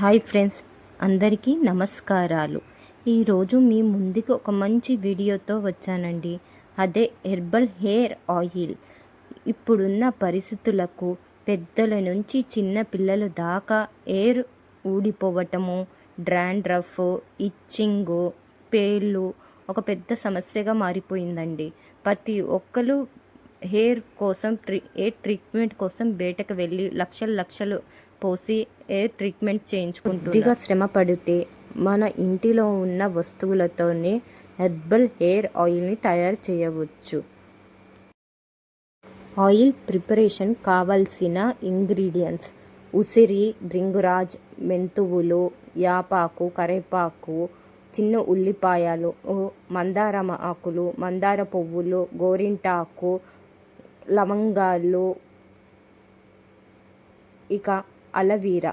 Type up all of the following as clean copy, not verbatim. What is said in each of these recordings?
Hi friends, అందరికీ నమస్కారాలు. ఈరోజు మీ ముందుకు ఒక మంచి వీడియోతో వచ్చానండి. అదే హెర్బల్ హెయిర్ ఆయిల్. ఇప్పుడున్న పరిస్థితులకు పెద్దల నుంచి చిన్న పిల్లల దాకా హెయిర్ ఊడిపోవటము, డ్రాండ్రఫ్, ఇచ్చింగు, పేళ్ళు ఒక పెద్ద సమస్యగా మారిపోయిందండి. ప్రతి ఒక్కరు హెయిర్ కోసం హెయిర్ ట్రీట్మెంట్ కోసం బయటకు వెళ్ళి లక్షలు పోసి హెయిర్ ట్రీట్మెంట్ చేయించుకుంటున్నారు. కొద్దిగా శ్రమ పడితే మన ఇంటిలో ఉన్న వస్తువులతోనే హెర్బల్ హెయిర్ ఆయిల్ని తయారు చేయవచ్చు. ఆయిల్ ప్రిపరేషన్ కావాల్సిన ఇంగ్రీడియంట్స్: ఉసిరి, భృంగరాజ్, మెంతువులు, యాపాకు, కరివేపాకు, చిన్న ఉల్లిపాయలు, మందార ఆకులు, మందార పువ్వులు, గోరింటాకు, లవంగాలు, ఇక అలోవెరా.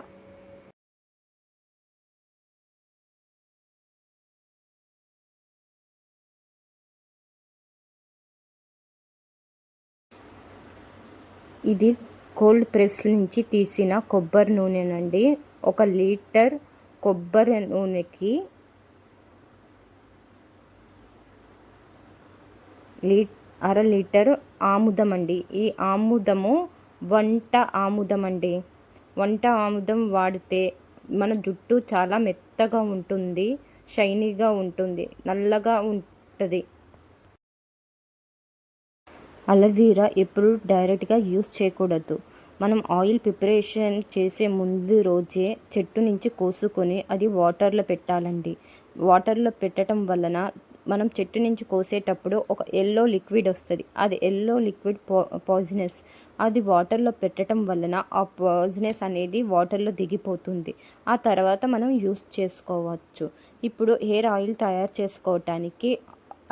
ఇది కోల్డ్ ప్రెస్ నుంచి తీసిన కొబ్బరి నూనెనండి. 1 లీటర్ కొబ్బరి నూనెకి అర లీటర్ ఆముదం అండి. ఈ ఆముదము వంట ఆముదం అండి. వంట ఆముదం వాడితే మన జుట్టు చాలా మెత్తగా ఉంటుంది, షైనీగా ఉంటుంది, నల్లగా ఉంటుంది. అలోవెరా ఎప్పుడు డైరెక్ట్గా యూస్ చేయకూడదు. మనం ఆయిల్ ప్రిపరేషన్ చేసే ముందు రోజే చెట్టు నుంచి కోసుకొని అది వాటర్లో పెట్టాలండి. వాటర్లో పెట్టడం వలన మనం చెట్టు నుంచి కోసేటప్పుడు ఒక ఎల్లో లిక్విడ్ వస్తుంది. అది ఎల్లో లిక్విడ్ పాయిజనస్. అది వాటర్లో పెట్టడం వలన ఆ పాయిజనస్ అనేది వాటర్లో దిగిపోతుంది. ఆ తర్వాత మనం యూస్ చేసుకోవచ్చు. ఇప్పుడు హెయిర్ ఆయిల్ తయారు చేసుకోవటానికి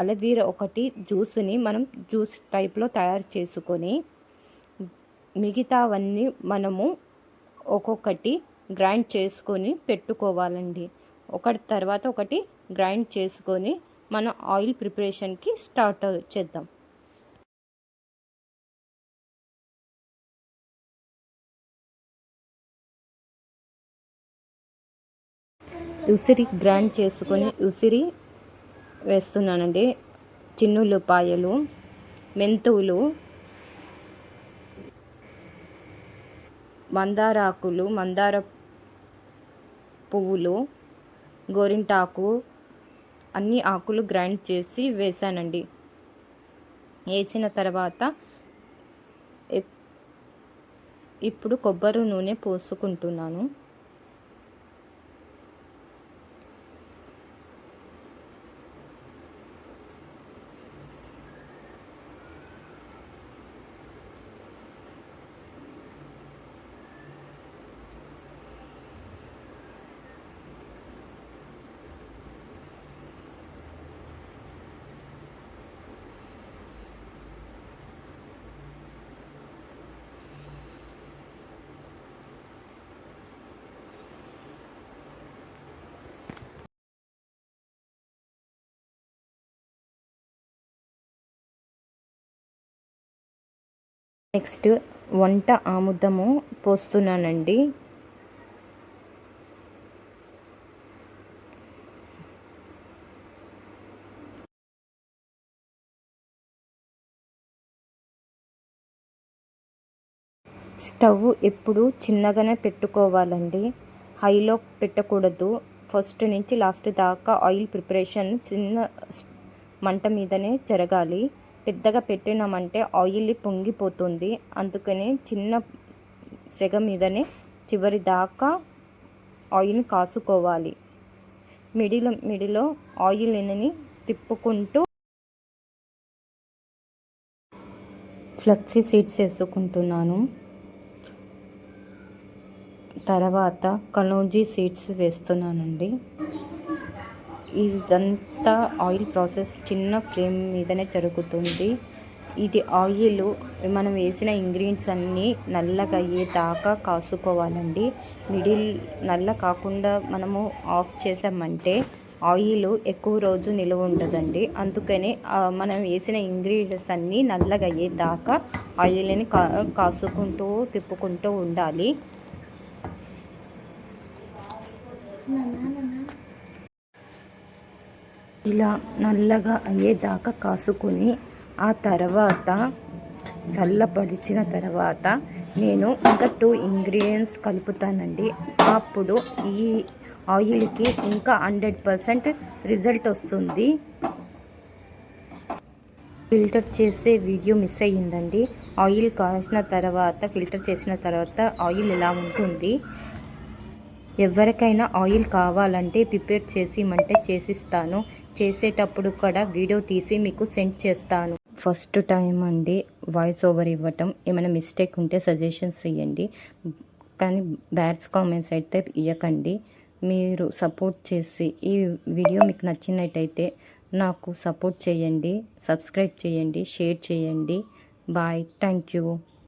అలోవెరా ఒకటి జ్యూస్ని మనం జ్యూస్ టైప్లో తయారు చేసుకొని మిగతావన్నీ మనము ఒక్కొక్కటి గ్రైండ్ చేసుకొని పెట్టుకోవాలండి. ఒకటి తర్వాత ఒకటి గ్రైండ్ చేసుకొని మన ఆయిల్ ప్రిపరేషన్కి స్టార్ట్ చేద్దాం. ఉసిరి గ్రైండ్ చేసుకొని ఉసిరి వేస్తున్నానండి. చిన్నుల్లిపాయలు, మెంతువులు, మందార ఆకులు, మందార పువ్వులు, గోరింటాకు, అన్ని ఆకులు గ్రైండ్ చేసి వేసానండి. వేసిన తర్వాత ఇప్పుడు కొబ్బరి నూనె పోసుకుంటున్నాను. నెక్స్ట్ వంట ఆముదము పోస్తున్నానండి. స్టవ్ ఎప్పుడు చిన్నగానే పెట్టుకోవాలండి, హైలో పెట్టకూడదు. ఫస్ట్ నుంచి లాస్ట్ దాకా ఆయిల్ ప్రిపరేషన్ చిన్న మంట మీదనే జరగాలి. పెద్దగా పెట్టినామంటే ఆయిల్ పొంగిపోతుంది. అందుకని చిన్న సెగ మీదనే చివరి దాకా ఆయిల్ని కాసుకోవాలి. మిడిలో ఆయిల్ని తిప్పుకుంటూ ఫ్లక్సీ సీడ్స్ వేసుకుంటున్నాను. తర్వాత కలోంజీ సీడ్స్ వేస్తున్నానండి. ఇదంతా ఆయిల్ ప్రాసెస్ చిన్న ఫ్లేమ్ మీదనే జరుగుతుంది. ఇది ఆయిల్ మనం వేసిన ఇంగ్రీడియంట్స్ అన్నీ నల్లగా అయ్యేదాకా కాసుకోవాలండి. నల్ల కాకుండా మనము ఆఫ్ చేసామంటే ఆయిల్ ఎక్కువ రోజు నిలువ ఉండదండి. అందుకని మనం వేసిన ఇంగ్రీడియంట్స్ అన్నీ నల్లగా అయ్యేదాకా ఆయిల్ని కాసుకుంటూ తిప్పుకుంటూ ఉండాలి. ఇలా నల్లగా అయ్యేదాకా కాసుకొని ఆ తర్వాత చల్లపరిచిన తర్వాత నేను ఇంకా 2 ఇంగ్రీడియంట్స్ కలుపుతానండి. అప్పుడు ఈ ఆయిల్కి ఇంకా 100% రిజల్ట్ వస్తుంది. ఫిల్టర్ చేసే వీడియో మిస్ అయ్యిందండి. ఆయిల్ కాసిన తర్వాత ఫిల్టర్ చేసిన తర్వాత ఆయిల్ ఇలా ఉంటుంది. ఎవరికైనా ఆయిల్ కావాలంటే ప్రిపేర్ చేసి ఇమ్మంటే చేసిస్తాను. చేసేటప్పుడు కూడా వీడియో తీసి మీకు సెండ్ చేస్తాను. ఫస్ట్ టైం అండి వాయిస్ ఓవర్ ఇవ్వటం. ఏమైనా మిస్టేక్ ఉంటే సజెషన్స్ ఇవ్వండి, కానీ బ్యాడ్స్ కామెంట్స్ అయితే ఇవ్వకండి. మీరు సపోర్ట్ చేసి ఈ వీడియో మీకు నచ్చినట్టయితే నాకు సపోర్ట్ చేయండి, సబ్స్క్రైబ్ చేయండి, షేర్ చేయండి. Bye, thank you.